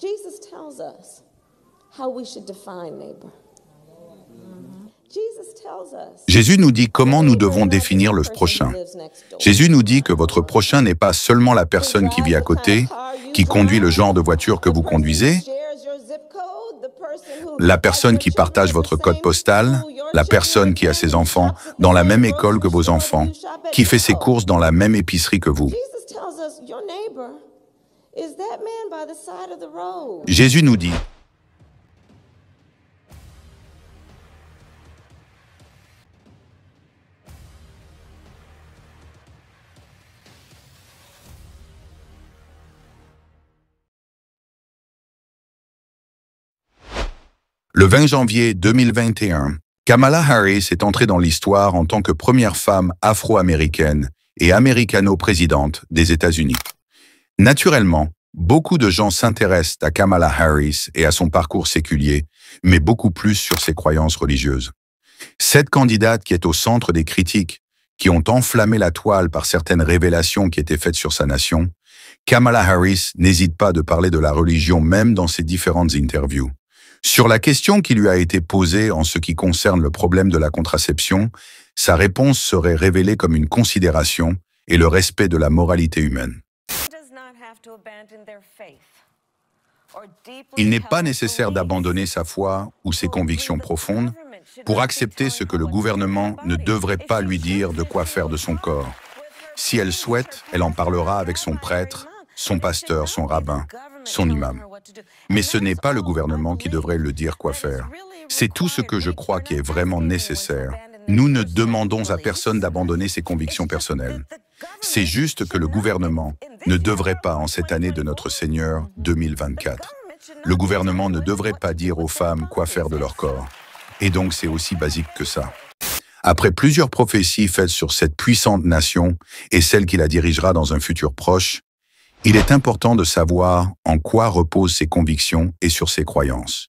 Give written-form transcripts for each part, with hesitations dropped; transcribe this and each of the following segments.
Jesus tells us how we should define neighbor. Jésus nous dit comment nous devons définir le prochain. Jésus nous dit que votre prochain n'est pas seulement la personne qui vit à côté, qui conduit le genre de voiture que vous conduisez, la personne qui partage votre code postal, la personne qui a ses enfants dans la même école que vos enfants, qui fait ses courses dans la même épicerie que vous. Jésus nous dit, le 20 janvier 2021, Kamala Harris est entrée dans l'histoire en tant que première femme afro-américaine et américano-présidente des États-Unis. Naturellement, beaucoup de gens s'intéressent à Kamala Harris et à son parcours séculier, mais beaucoup plus sur ses croyances religieuses. Cette candidate qui est au centre des critiques, qui ont enflammé la toile par certaines révélations qui étaient faites sur sa nation, Kamala Harris n'hésite pas de parler de la religion même dans ses différentes interviews. Sur la question qui lui a été posée en ce qui concerne le problème de la contraception, sa réponse serait révélée comme une considération et le respect de la moralité humaine. Il n'est pas nécessaire d'abandonner sa foi ou ses convictions profondes pour accepter ce que le gouvernement ne devrait pas lui dire de quoi faire de son corps. Si elle souhaite, elle en parlera avec son prêtre, son pasteur, son rabbin, son imam. Mais ce n'est pas le gouvernement qui devrait le dire quoi faire. C'est tout ce que je crois qui est vraiment nécessaire. Nous ne demandons à personne d'abandonner ses convictions personnelles. C'est juste que le gouvernement ne devrait pas, en cette année de notre Seigneur 2024, le gouvernement ne devrait pas dire aux femmes quoi faire de leur corps. Et donc c'est aussi basique que ça. Après plusieurs prophéties faites sur cette puissante nation et celle qui la dirigera dans un futur proche, il est important de savoir en quoi reposent ses convictions et sur ses croyances.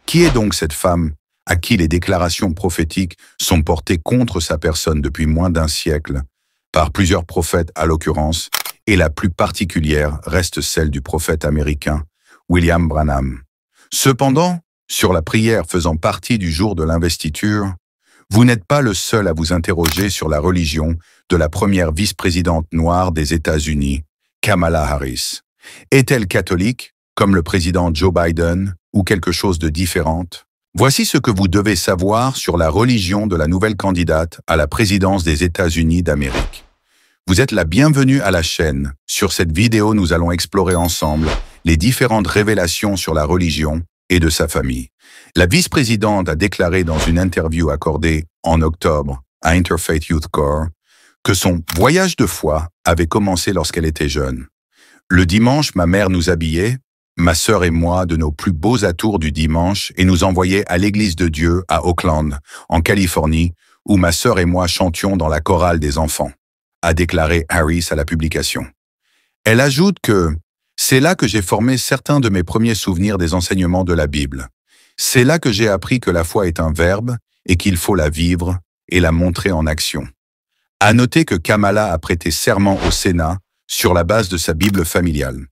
Qui est donc cette femme à qui les déclarations prophétiques sont portées contre sa personne depuis moins d'un siècle, par plusieurs prophètes à l'occurrence, et la plus particulière reste celle du prophète américain William Branham. Cependant, sur la prière faisant partie du jour de l'investiture, vous n'êtes pas le seul à vous interroger sur la religion de la première vice-présidente noire des États-Unis, Kamala Harris. Est-elle catholique, comme le président Joe Biden, ou quelque chose de différent? Voici ce que vous devez savoir sur la religion de la nouvelle candidate à la présidence des États-Unis d'Amérique. Vous êtes la bienvenue à la chaîne. Sur cette vidéo, nous allons explorer ensemble les différentes révélations sur la religion et de sa famille. La vice-présidente a déclaré dans une interview accordée en octobre à Interfaith Youth Corps que son voyage de foi avait commencé lorsqu'elle était jeune. Le dimanche, ma mère nous habillait, ma sœur et moi, de nos plus beaux atours du dimanche et nous envoyait à l'église de Dieu à Oakland, en Californie, où ma sœur et moi chantions dans la chorale des enfants, a déclaré Harris à la publication. Elle ajoute que « C'est là que j'ai formé certains de mes premiers souvenirs des enseignements de la Bible. C'est là que j'ai appris que la foi est un verbe et qu'il faut la vivre et la montrer en action. » À noter que Kamala a prêté serment au Sénat sur la base de sa Bible familiale.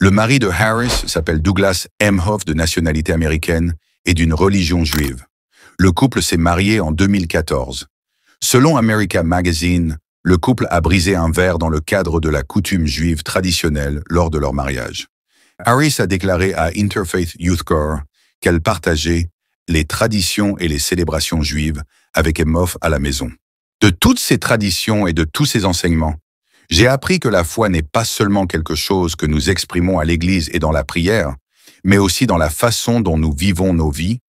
Le mari de Harris s'appelle Douglas Emhoff, de nationalité américaine et d'une religion juive. Le couple s'est marié en 2014. Selon America Magazine, le couple a brisé un verre dans le cadre de la coutume juive traditionnelle lors de leur mariage. Harris a déclaré à Interfaith Youth Corps qu'elle partageait les traditions et les célébrations juives avec Emhoff à la maison. De toutes ces traditions et de tous ces enseignements, j'ai appris que la foi n'est pas seulement quelque chose que nous exprimons à l'Église et dans la prière, mais aussi dans la façon dont nous vivons nos vies,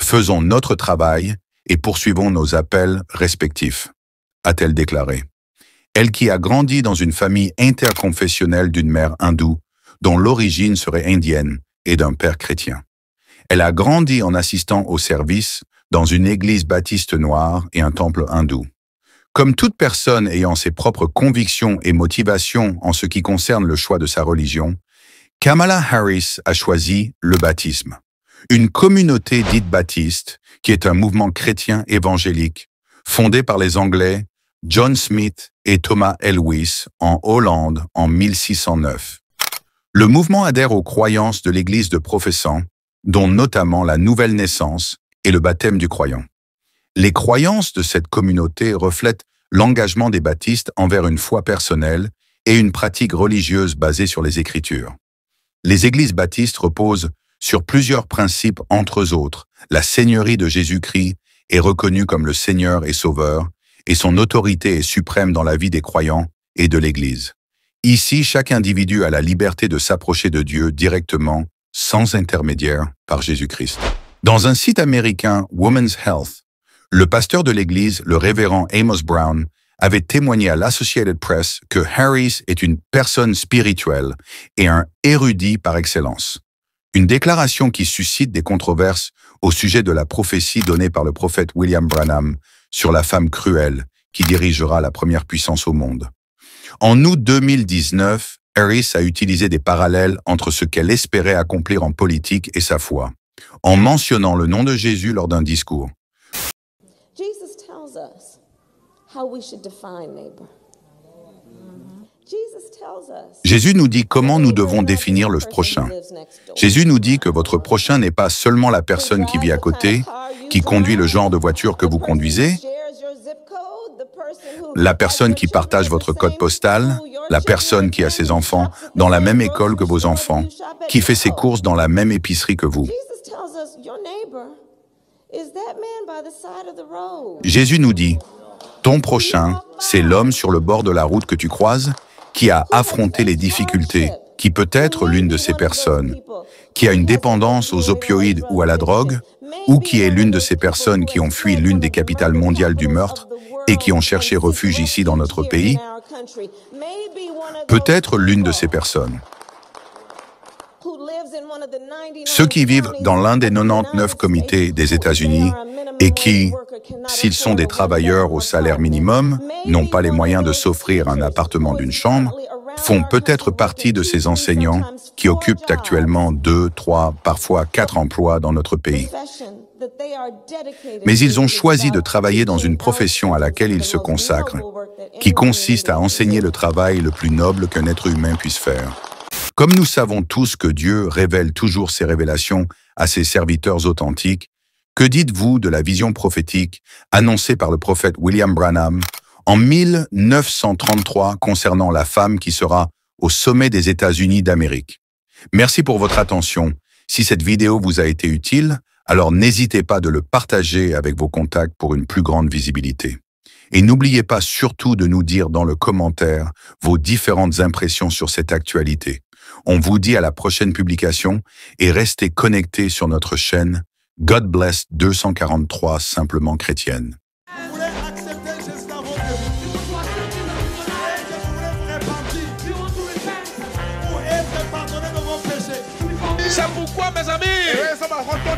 faisons notre travail et poursuivons nos appels respectifs, a-t-elle déclaré. Elle qui a grandi dans une famille interconfessionnelle d'une mère hindoue, dont l'origine serait indienne, et d'un père chrétien. Elle a grandi en assistant au service dans une église baptiste noire et un temple hindou. Comme toute personne ayant ses propres convictions et motivations en ce qui concerne le choix de sa religion, Kamala Harris a choisi le baptisme. Une communauté dite baptiste, qui est un mouvement chrétien évangélique, fondé par les Anglais John Smith et Thomas Elwes en Hollande en 1609. Le mouvement adhère aux croyances de l'Église de professants, dont notamment la nouvelle naissance et le baptême du croyant. Les croyances de cette communauté reflètent l'engagement des baptistes envers une foi personnelle et une pratique religieuse basée sur les Écritures. Les églises baptistes reposent sur plusieurs principes, entre autres. La seigneurie de Jésus-Christ est reconnue comme le Seigneur et Sauveur, et son autorité est suprême dans la vie des croyants et de l'Église. Ici, chaque individu a la liberté de s'approcher de Dieu directement, sans intermédiaire, par Jésus-Christ. Dans un site américain, Women's Health, le pasteur de l'Église, le révérend Amos Brown, avait témoigné à l'Associated Press que Harris est une personne spirituelle et un érudit par excellence. Une déclaration qui suscite des controverses au sujet de la prophétie donnée par le prophète William Branham sur la femme cruelle qui dirigera la première puissance au monde. En août 2019, Harris a utilisé des parallèles entre ce qu'elle espérait accomplir en politique et sa foi, en mentionnant le nom de Jésus lors d'un discours. Jesus tells us how we should define neighbor. Jésus nous dit comment nous devons définir le prochain. Jésus nous dit que votre prochain n'est pas seulement la personne qui vit à côté, qui conduit le genre de voiture que vous conduisez, la personne qui partage votre code postal, la personne qui a ses enfants dans la même école que vos enfants, qui fait ses courses dans la même épicerie que vous. Jésus nous dit, ton prochain, c'est l'homme sur le bord de la route que tu croises, qui a affronté les difficultés, qui peut être l'une de ces personnes, qui a une dépendance aux opioïdes ou à la drogue, ou qui est l'une de ces personnes qui ont fui l'une des capitales mondiales du meurtre et qui ont cherché refuge ici dans notre pays, peut être l'une de ces personnes. Ceux qui vivent dans l'un des 99 comités des États-Unis et qui, s'ils sont des travailleurs au salaire minimum, n'ont pas les moyens de s'offrir un appartement d'une chambre, font peut-être partie de ces enseignants qui occupent actuellement 2, 3, parfois 4 emplois dans notre pays. Mais ils ont choisi de travailler dans une profession à laquelle ils se consacrent, qui consiste à enseigner le travail le plus noble qu'un être humain puisse faire. Comme nous savons tous que Dieu révèle toujours ses révélations à ses serviteurs authentiques, que dites-vous de la vision prophétique annoncée par le prophète William Branham en 1933 concernant la femme qui sera au sommet des États-Unis d'Amérique? Merci pour votre attention. Si cette vidéo vous a été utile, alors n'hésitez pas de le partager avec vos contacts pour une plus grande visibilité. Et n'oubliez pas surtout de nous dire dans le commentaire vos différentes impressions sur cette actualité. On vous dit à la prochaine publication et restez connectés sur notre chaîne God Bless 243 Simplement Chrétienne. C'est pourquoi, mes amis,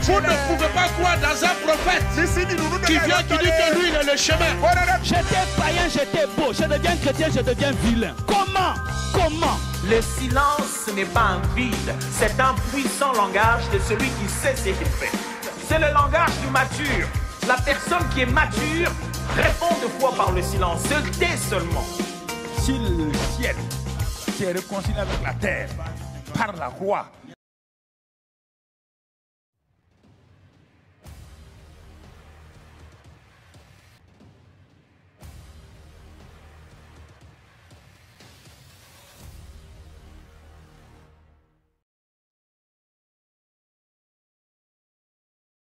vous ne pouvez pas croire dans un prophète qui vient, qui dit que lui, il est le chemin. J'étais païen, j'étais beau. Je deviens chrétien, je deviens vilain. Comment? Le silence, ce n'est pas un vide, c'est un puissant langage de celui qui sait ce qu'il fait. C'est le langage du mature. La personne qui est mature répond de foi par le silence, se tait seulement. Si le ciel s'est réconcilié avec la terre par la croix,